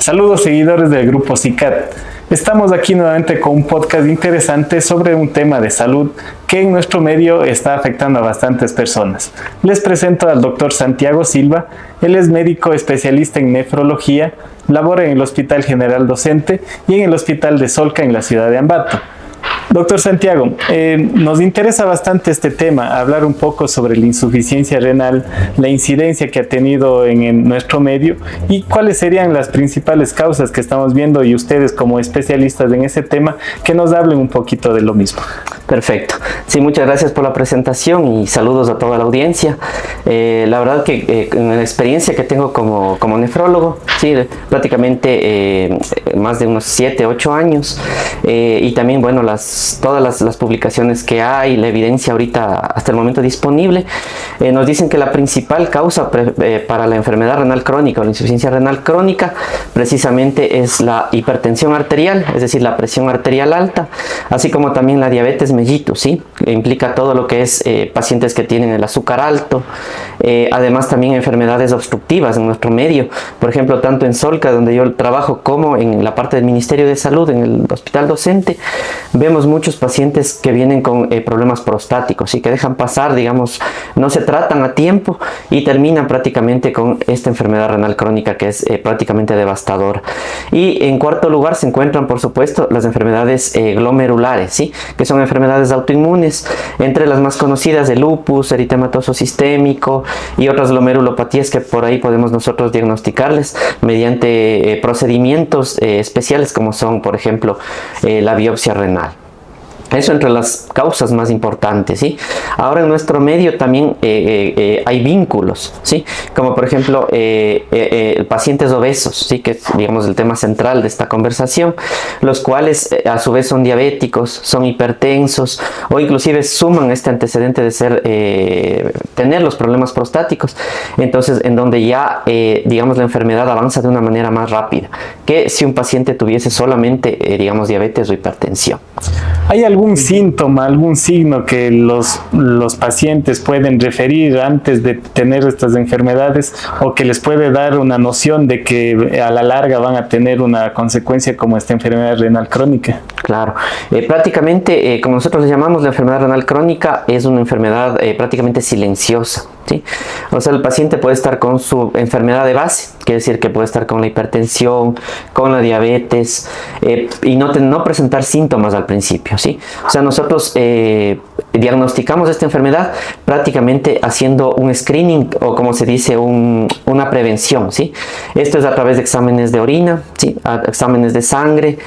Saludos seguidores del grupo CICAT. Estamos aquí nuevamente con un podcast interesante sobre un tema de salud que en nuestro medio está afectando a bastantes personas. Les presento al doctor Santiago Silva. Él es médico especialista en nefrología, labora en el Hospital General Docente y en el Hospital de Solca en la ciudad de Ambato. Doctor Santiago, nos interesa bastante este tema, hablar un poco sobre la insuficiencia renal, la incidencia que ha tenido en nuestro medio y cuáles serían las principales causas que estamos viendo, y ustedes como especialistas en ese tema, que nos hablen un poquito de lo mismo. Perfecto. Sí, muchas gracias por la presentación y saludos a toda la audiencia. La verdad que en la experiencia que tengo como nefrólogo, sí, prácticamente más de unos 7, 8 años, y también, bueno, todas las publicaciones que hay, la evidencia ahorita hasta el momento disponible, nos dicen que la principal causa para la enfermedad renal crónica o la insuficiencia renal crónica precisamente es la hipertensión arterial, es decir, la presión arterial alta, así como también la diabetes mellitus, ¿sí? Implica todo lo que es pacientes que tienen el azúcar alto, además también enfermedades obstructivas en nuestro medio, por ejemplo, tanto en Solca, donde yo trabajo, como en la parte del Ministerio de Salud, en el Hospital Docente, vemos muchos pacientes que vienen con problemas prostáticos y que dejan pasar, digamos, no se tratan a tiempo y terminan prácticamente con esta enfermedad renal crónica que es prácticamente devastadora. Y en cuarto lugar se encuentran, por supuesto, las enfermedades glomerulares, ¿sí? Que son enfermedades autoinmunes, entre las más conocidas el lupus, eritematoso sistémico y otras glomerulopatías que por ahí podemos nosotros diagnosticarles mediante procedimientos especiales, como son, por ejemplo, la biopsia renal. Eso entre las causas más importantes, ¿sí? Ahora en nuestro medio también hay vínculos, ¿sí? Como por ejemplo pacientes obesos, ¿sí? Que es, digamos, el tema central de esta conversación, los cuales a su vez son diabéticos, son hipertensos o inclusive suman este antecedente de tener los problemas prostáticos. Entonces, en donde ya, digamos, la enfermedad avanza de una manera más rápida que si un paciente tuviese solamente, digamos, diabetes o hipertensión. ¿Hay algún síntoma, algún signo que los pacientes pueden referir antes de tener estas enfermedades, o que les puede dar una noción de que a la larga van a tener una consecuencia como esta enfermedad renal crónica? Claro, prácticamente, como nosotros le llamamos, la enfermedad renal crónica es una enfermedad prácticamente silenciosa, ¿sí? O sea, el paciente puede estar con su enfermedad de base, quiere decir que puede estar con la hipertensión, con la diabetes, y no presentar síntomas al principio, ¿sí? O sea, nosotros diagnosticamos esta enfermedad prácticamente haciendo un screening, o como se dice, una prevención, ¿sí? Esto es a través de exámenes de orina, ¿sí? Exámenes de sangre.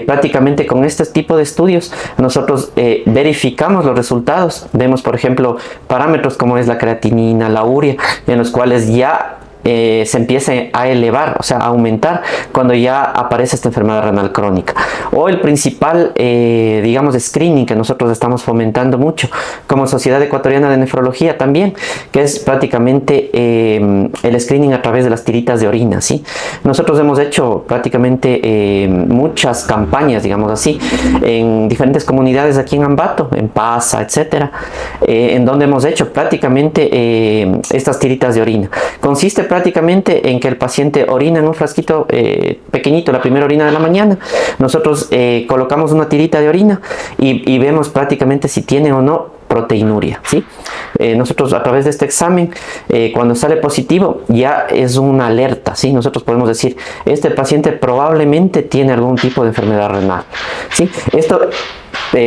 Prácticamente con este tipo de estudios nosotros verificamos los resultados. Vemos, por ejemplo, parámetros como es la creatinina, la urea, en los cuales ya se empieza a elevar, o sea, a aumentar cuando ya aparece esta enfermedad renal crónica. O el principal, digamos, screening que nosotros estamos fomentando mucho como Sociedad Ecuatoriana de Nefrología también, que es prácticamente el screening a través de las tiritas de orina, ¿sí? Nosotros hemos hecho prácticamente muchas campañas, digamos así, en diferentes comunidades aquí en Ambato, en Pasa, etcétera, en donde hemos hecho prácticamente estas tiritas de orina. Consiste prácticamente en que el paciente orina en un frasquito pequeñito, la primera orina de la mañana. Nosotros colocamos una tirita de orina y vemos prácticamente si tiene o no proteinuria, ¿sí? Nosotros a través de este examen, cuando sale positivo, ya es una alerta, ¿sí? Nosotros podemos decir, este paciente probablemente tiene algún tipo de enfermedad renal, ¿sí? Esto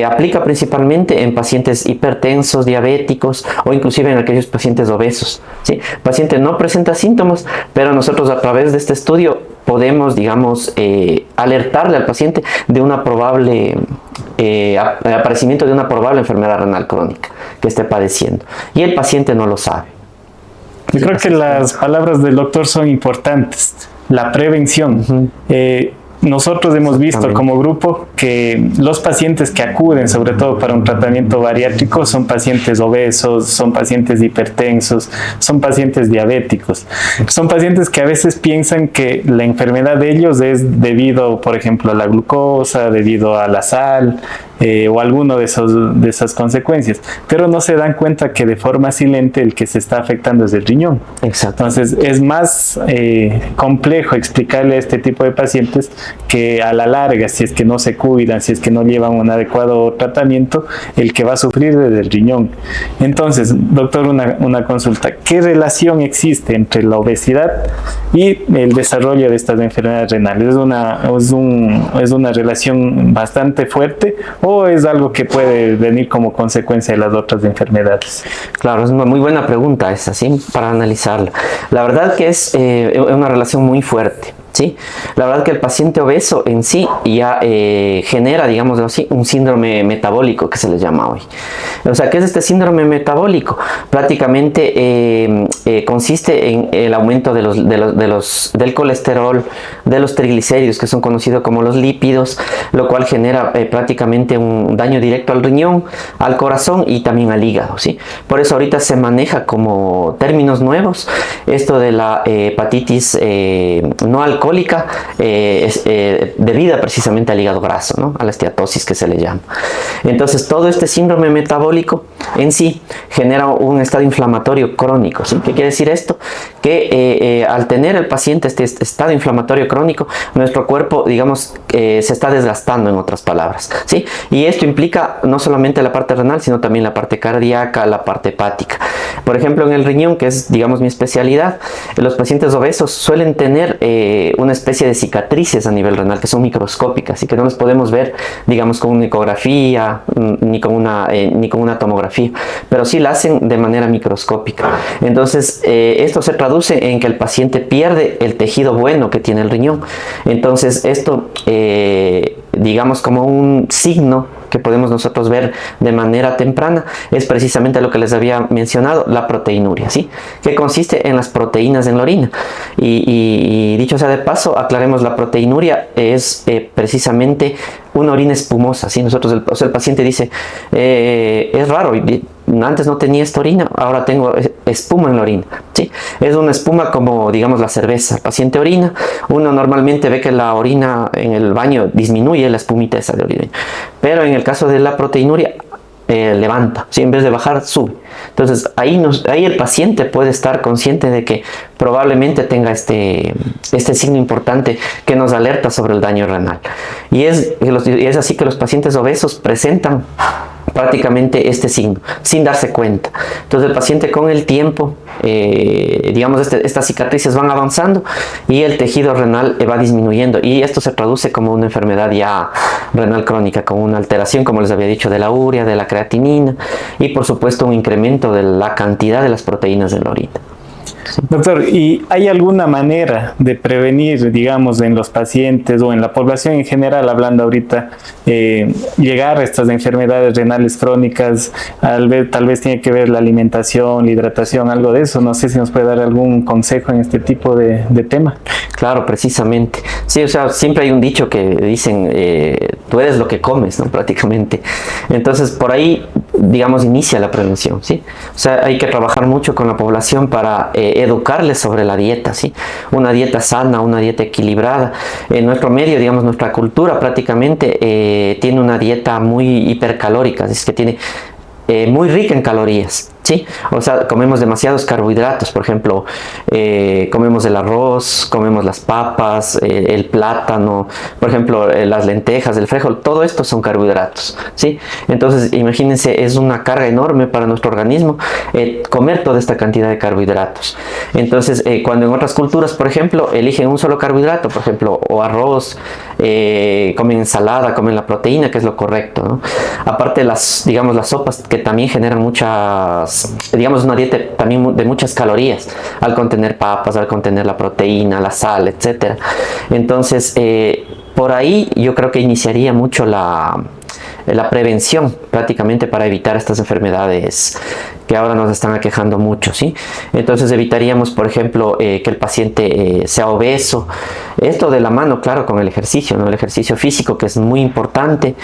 aplica principalmente en pacientes hipertensos, diabéticos o inclusive en aquellos pacientes obesos, ¿sí? El paciente no presenta síntomas, pero nosotros a través de este estudio podemos, digamos, alertarle al paciente de una probable aparecimiento de una probable enfermedad renal crónica que esté padeciendo, y el paciente no lo sabe. Yo creo que las palabras del doctor son importantes. La prevención. Nosotros hemos visto como grupo que los pacientes que acuden, sobre todo para un tratamiento bariátrico, son pacientes obesos, son pacientes hipertensos, son pacientes diabéticos. Son pacientes que a veces piensan que la enfermedad de ellos es debido, por ejemplo, a la glucosa, debido a la sal, o alguno de esas consecuencias, pero no se dan cuenta que de forma silente el que se está afectando es el riñón. Exacto. Entonces es más complejo explicarle a este tipo de pacientes que a la larga, si es que no se cuidan, si es que no llevan un adecuado tratamiento, el que va a sufrir es el riñón. Entonces, doctor, una consulta. ¿Qué relación existe entre la obesidad y el desarrollo de estas enfermedades renales? ¿Es una relación bastante fuerte o es algo que puede venir como consecuencia de las otras enfermedades? Claro, es una muy buena pregunta esa, ¿sí? Para analizarla. La verdad que es una relación muy fuerte. ¿Sí? La verdad que el paciente obeso en sí ya genera, digamos así, un síndrome metabólico que se le llama hoy. O sea, ¿qué es este síndrome metabólico? Prácticamente consiste en el aumento del colesterol, de los triglicéridos, que son conocidos como los lípidos, lo cual genera prácticamente un daño directo al riñón, al corazón y también al hígado, ¿sí? Por eso ahorita se maneja como términos nuevos esto de la hepatitis no alcohólica, debida precisamente al hígado graso, ¿no? A la esteatosis que se le llama. Entonces todo este síndrome metabólico en sí genera un estado inflamatorio crónico, ¿sí? ¿Qué quiere decir esto? Que al tener el paciente este estado inflamatorio crónico, nuestro cuerpo, digamos, se está desgastando, en otras palabras, ¿sí? Y esto implica no solamente la parte renal, sino también la parte cardíaca, la parte hepática. Por ejemplo, en el riñón, que es, digamos, mi especialidad, los pacientes obesos suelen tener una especie de cicatrices a nivel renal que son microscópicas y que no las podemos ver, digamos, con una ecografía ni con una tomografía, pero sí la hacen de manera microscópica. Entonces, esto se traduce en que el paciente pierde el tejido bueno que tiene el riñón. Entonces, esto, digamos, como un signo que podemos nosotros ver de manera temprana, es precisamente lo que les había mencionado, la proteinuria, ¿sí? Que consiste en las proteínas en la orina. Y dicho sea de paso, aclaremos, la proteinuria es precisamente una orina espumosa, ¿sí? Nosotros, el paciente dice, es raro, antes no tenía esta orina, ahora tengo espuma en la orina, ¿sí? Es una espuma como, digamos, la cerveza. El paciente orina, uno normalmente ve que la orina en el baño disminuye la espumita esa de orina, pero en el caso de la proteinuria, levanta, ¿sí? En vez de bajar, sube. Entonces ahí el paciente puede estar consciente de que probablemente tenga este signo importante que nos alerta sobre el daño renal. Y es así que los pacientes obesos presentan prácticamente este signo sin darse cuenta. Entonces el paciente, con el tiempo, digamos, estas cicatrices van avanzando y el tejido renal va disminuyendo, y esto se traduce como una enfermedad ya renal crónica, con una alteración, como les había dicho, de la urea, de la creatinina y por supuesto un incremento de la cantidad de las proteínas de la orina. Doctor, ¿y hay alguna manera de prevenir, digamos, en los pacientes o en la población en general, hablando ahorita, llegar a estas enfermedades renales crónicas? Tal vez tiene que ver la alimentación, la hidratación, algo de eso. No sé si nos puede dar algún consejo en este tipo de tema. Claro, precisamente. Sí, o sea, siempre hay un dicho que dicen, tú eres lo que comes, ¿no? Prácticamente. Entonces, por ahí, digamos, inicia la prevención, ¿sí? O sea, hay que trabajar mucho con la población para educarles sobre la dieta, ¿sí? Una dieta sana, una dieta equilibrada. En nuestro medio, digamos, nuestra cultura prácticamente tiene una dieta muy hipercalórica, es que tiene muy rica en calorías, ¿sí? O sea, comemos demasiados carbohidratos. Por ejemplo, comemos el arroz, comemos las papas, el plátano, por ejemplo, las lentejas, el frijol, todo esto son carbohidratos, ¿sí? Entonces, imagínense, es una carga enorme para nuestro organismo comer toda esta cantidad de carbohidratos. Entonces, cuando en otras culturas, por ejemplo, eligen un solo carbohidrato, por ejemplo, o arroz, comen ensalada, comen la proteína, que es lo correcto, ¿no? Aparte, digamos, las sopas, que también generan digamos, una dieta también de muchas calorías, al contener papas, al contener la proteína, la sal, etcétera. Entonces, por ahí yo creo que iniciaría mucho la prevención, prácticamente, para evitar estas enfermedades que ahora nos están aquejando mucho, ¿sí? Entonces evitaríamos, por ejemplo, que el paciente sea obeso. Esto de la mano, claro, con el ejercicio, ¿no? El ejercicio físico, que es muy importante,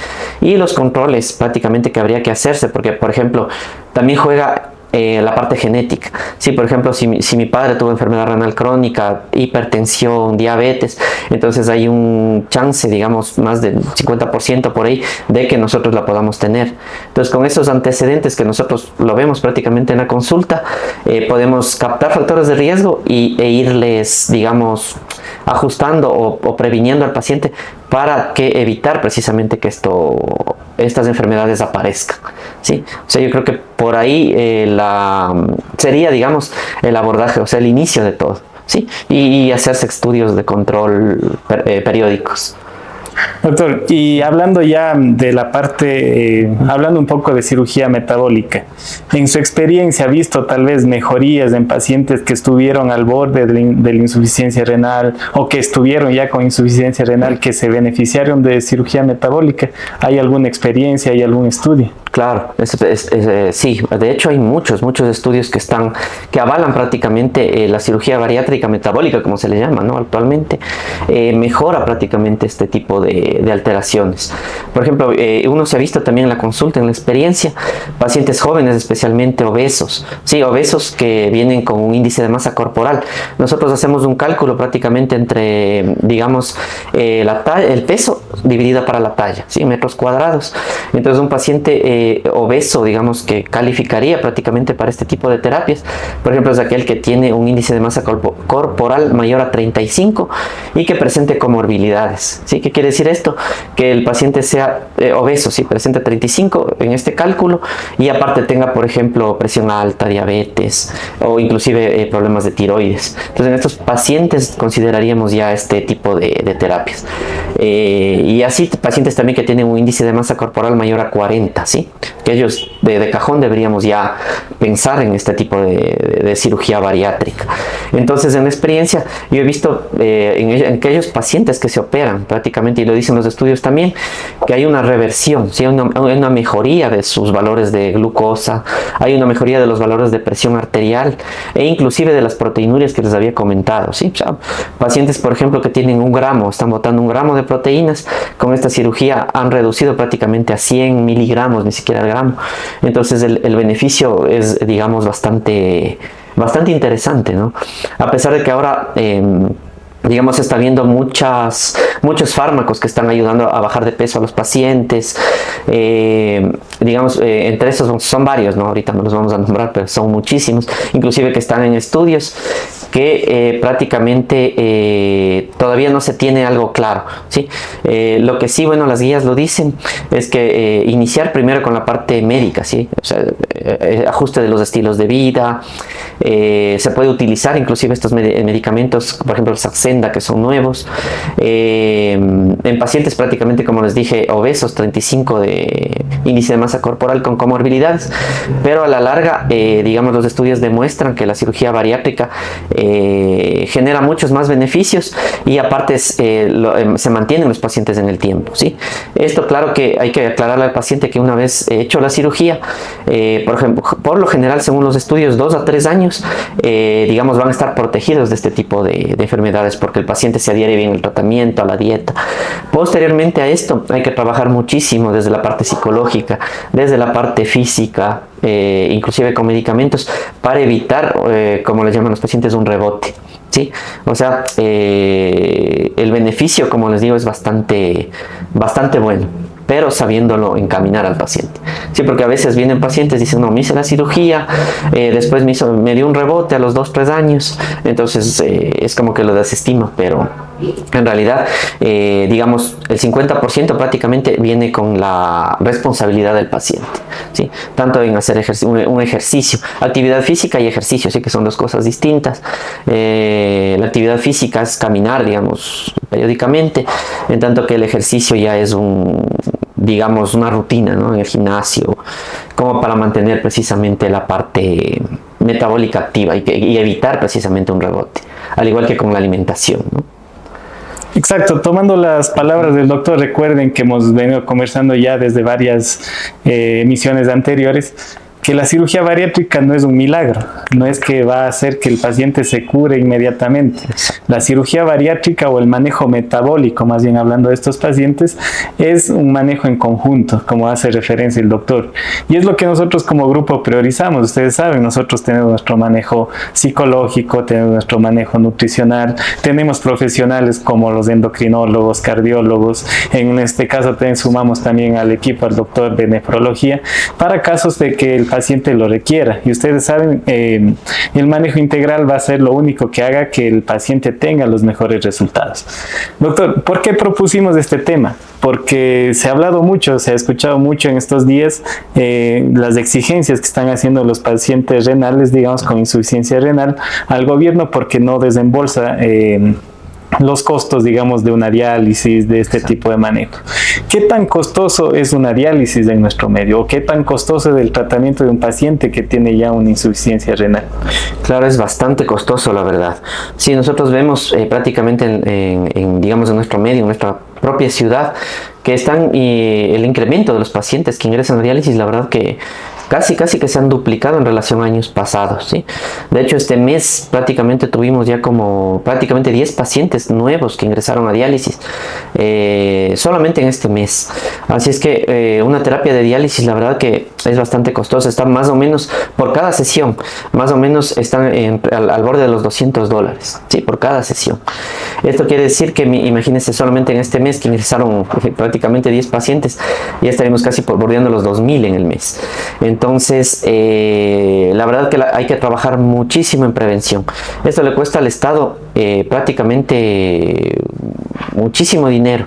y los controles prácticamente que habría que hacerse, porque, por ejemplo, también juega la parte genética. Sí, por ejemplo, si mi padre tuvo enfermedad renal crónica, hipertensión, diabetes, entonces hay un chance, digamos, más del 50% por ahí, de que nosotros la podamos tener. Entonces, con esos antecedentes que nosotros lo vemos prácticamente en la consulta, podemos captar factores de riesgo e irles, digamos, ajustando o previniendo al paciente para que evitar precisamente que estas enfermedades aparezcan, ¿sí? O sea, yo creo que por ahí sería, digamos, el abordaje, o sea, el inicio de todo, ¿sí? Y hacerse estudios de control periódicos. Doctor, y hablando ya de la parte, hablando un poco de cirugía metabólica, en su experiencia ha visto tal vez mejorías en pacientes que estuvieron al borde de la insuficiencia renal o que estuvieron ya con insuficiencia renal que se beneficiaron de cirugía metabólica? ¿Hay alguna experiencia, hay algún estudio? Claro, sí, de hecho hay muchos estudios que avalan prácticamente la cirugía bariátrica metabólica, como se le llama, ¿no? Actualmente mejora prácticamente este tipo de alteraciones. Por ejemplo, uno se ha visto también en la consulta, en la experiencia, pacientes jóvenes, especialmente obesos, sí, obesos que vienen con un índice de masa corporal. Nosotros hacemos un cálculo prácticamente entre, digamos, el peso dividido para la talla, ¿sí? Metros cuadrados. Entonces un paciente obeso, digamos, que calificaría prácticamente para este tipo de terapias, por ejemplo, es aquel que tiene un índice de masa corporal mayor a 35 y que presente comorbilidades, ¿sí? ¿Qué quiere decir esto? Que el paciente sea obeso, ¿sí? Presente 35 en este cálculo y aparte tenga, por ejemplo, presión alta, diabetes o inclusive problemas de tiroides. Entonces en estos pacientes consideraríamos ya este tipo de terapias. Y así pacientes también que tienen un índice de masa corporal mayor a 40, ¿sí? Que ellos de cajón deberíamos ya pensar en este tipo de cirugía bariátrica. Entonces, en la experiencia, yo he visto en aquellos pacientes que se operan prácticamente, y lo dicen los estudios también, que hay una reversión, ¿sí? Hay una mejoría de sus valores de glucosa, hay una mejoría de los valores de presión arterial e inclusive de las proteinurias que les había comentado, ¿sí? O sea, pacientes, por ejemplo, que tienen 1 gramo, están botando 1 gramo de proteínas, con esta cirugía han reducido prácticamente a 100 miligramos, ni siquiera al gramo. Entonces el beneficio es, digamos, bastante interesante, ¿no? A pesar de que ahora digamos, se está viendo muchos fármacos que están ayudando a bajar de peso a los pacientes, digamos, entre esos son varios, ¿no? Ahorita no los vamos a nombrar, pero son muchísimos, inclusive que están en estudios que prácticamente todavía no se tiene algo claro, ¿sí? Lo que sí, bueno, las guías lo dicen, es que iniciar primero con la parte médica, ¿sí? O sea, ajuste de los estilos de vida, se puede utilizar inclusive estos medicamentos, por ejemplo el Saxenda, que son nuevos, en pacientes prácticamente, como les dije, obesos, 35 de índice de masa corporal con comorbilidades, pero a la larga, digamos, los estudios demuestran que la cirugía bariátrica genera muchos más beneficios y aparte se mantienen los pacientes en el tiempo, ¿sí? Esto, claro que hay que aclararle al paciente que una vez hecho la cirugía, por ejemplo, por lo general, según los estudios, 2 a 3 años, digamos, van a estar protegidos de este tipo de enfermedades porque el paciente se adhiere bien al tratamiento, a la dieta. Posteriormente a esto, hay que trabajar muchísimo desde la parte psicológica, desde la parte física, inclusive con medicamentos, para evitar, como les llaman los pacientes, un rebote, ¿sí? O sea, el beneficio, como les digo, es bastante bueno, pero sabiéndolo encaminar al paciente. Sí, porque a veces vienen pacientes y dicen, no, me hice la cirugía, después me dio un rebote a los 2-3 años, entonces es como que lo desestima, pero en realidad, digamos, el 50% prácticamente viene con la responsabilidad del paciente, ¿sí? Tanto en hacer un ejercicio, actividad física y ejercicio, sí, que son 2 cosas distintas. La actividad física es caminar, digamos, periódicamente, en tanto que el ejercicio ya es digamos, una rutina, ¿no? En el gimnasio, como para mantener precisamente la parte metabólica activa y evitar precisamente un rebote, al igual que con la alimentación, ¿no? Exacto, tomando las palabras del doctor, recuerden que hemos venido conversando ya desde varias emisiones anteriores, que la cirugía bariátrica no es un milagro, no es que va a hacer que el paciente se cure inmediatamente. La cirugía bariátrica o el manejo metabólico, más bien hablando de estos pacientes, es un manejo en conjunto, como hace referencia el doctor. Y es lo que nosotros como grupo priorizamos. Ustedes saben, nosotros tenemos nuestro manejo psicológico, tenemos nuestro manejo nutricional, tenemos profesionales como los endocrinólogos, cardiólogos. En este caso sumamos también al equipo al doctor de nefrología para casos de que el paciente lo requiera. Y ustedes saben, el manejo integral va a ser lo único que haga que el paciente tenga los mejores resultados. Doctor, ¿por qué propusimos este tema? Porque se ha hablado mucho, se ha escuchado mucho en estos días las exigencias que están haciendo los pacientes renales, digamos, con insuficiencia renal, al gobierno porque no desembolsa los costos, digamos, de una diálisis, de este tipo de manejo. ¿Qué tan costoso es una diálisis en nuestro medio? ¿O qué tan costoso es el tratamiento de un paciente que tiene ya una insuficiencia renal? Claro, es bastante costoso, la verdad. Sí, nosotros vemos prácticamente digamos, en nuestro medio, en nuestra propia ciudad, que están el incremento de los pacientes que ingresan a diálisis, la verdad que casi que se han duplicado en relación a años pasados, ¿sí? De hecho, este mes prácticamente tuvimos ya como prácticamente 10 pacientes nuevos que ingresaron a diálisis, solamente en este mes. Así es que una terapia de diálisis, la verdad que es bastante costosa. Está más o menos, por cada sesión, más o menos están al borde de los $200, ¿sí? Por cada sesión. Esto quiere decir que, imagínense, solamente en este mes que ingresaron prácticamente 10 pacientes, ya estaremos casi bordeando los 2.000 en el mes. Entonces, la verdad que hay que trabajar muchísimo en prevención. Esto le cuesta al Estado prácticamente muchísimo dinero.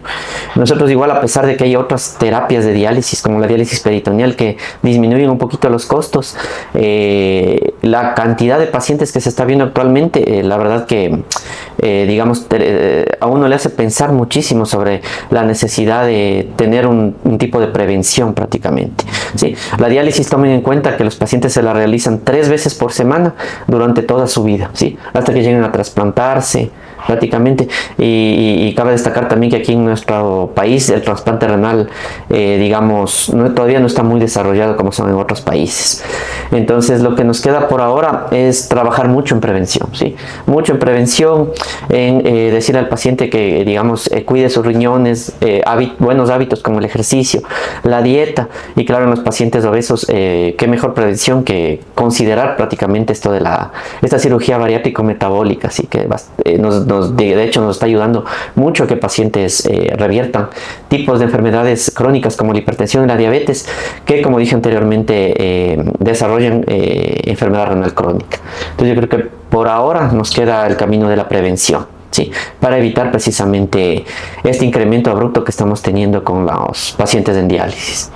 Nosotros igual, a pesar de que hay otras terapias de diálisis, como la diálisis peritoneal, que disminuyen un poquito los costos, la cantidad de pacientes que se está viendo actualmente, la verdad que, digamos, a uno le hace pensar muchísimo sobre la necesidad de tener un tipo de prevención prácticamente. ¿Sí? La diálisis, tomen en cuenta que los pacientes se la realizan 3 veces por semana durante toda su vida, ¿sí? Hasta que lleguen a trasplantarse prácticamente, y cabe destacar también que aquí en nuestro país el trasplante renal, digamos, todavía no está muy desarrollado como son en otros países. Entonces, lo que nos queda por ahora es trabajar mucho en prevención, ¿sí? Mucho en prevención, en decir al paciente que, digamos, cuide sus riñones, buenos hábitos como el ejercicio, la dieta, y claro, en los pacientes obesos, qué mejor prevención que considerar prácticamente esto de esta cirugía bariátrico-metabólica, así que de hecho nos está ayudando mucho a que pacientes reviertan tipos de enfermedades crónicas como la hipertensión y la diabetes, que, como dije anteriormente, desarrollan enfermedad renal crónica. Entonces, yo creo que por ahora nos queda el camino de la prevención, ¿sí? Para evitar precisamente este incremento abrupto que estamos teniendo con los pacientes en diálisis.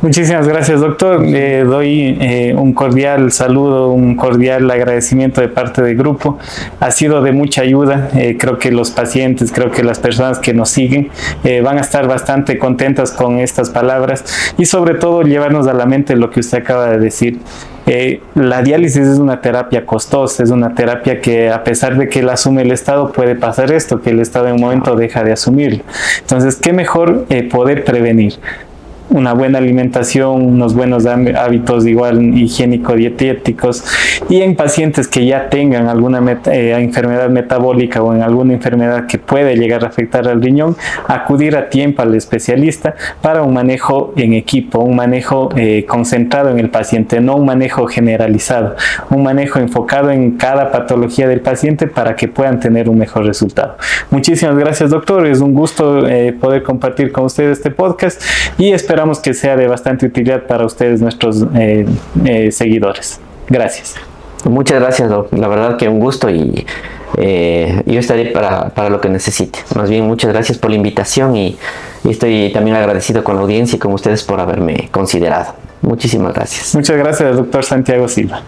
Muchísimas gracias, doctor. Doy un cordial saludo, un cordial agradecimiento de parte del grupo. Ha sido de mucha ayuda. Creo que los pacientes, creo que las personas que nos siguen van a estar bastante contentas con estas palabras, y sobre todo llevarnos a la mente lo que usted acaba de decir. La diálisis es una terapia costosa, es una terapia que, a pesar de que la asume el Estado, puede pasar esto, que el Estado en un momento deja de asumirlo. Entonces, ¿qué mejor poder prevenir? Una buena alimentación, unos buenos hábitos igual higiénico-dietéticos, y en pacientes que ya tengan alguna enfermedad metabólica o en alguna enfermedad que puede llegar a afectar al riñón, acudir a tiempo al especialista para un manejo en equipo, un manejo concentrado en el paciente, no un manejo generalizado, un manejo enfocado en cada patología del paciente para que puedan tener un mejor resultado. Muchísimas gracias, doctor. Es un gusto poder compartir con ustedes este podcast, y esperamos que sea de bastante utilidad para ustedes, nuestros seguidores. Gracias. Muchas gracias, Doc. La verdad que un gusto, y yo estaré para lo que necesite. Más bien, muchas gracias por la invitación, y estoy también agradecido con la audiencia y con ustedes por haberme considerado. Muchísimas gracias. Muchas gracias, doctor Santiago Silva.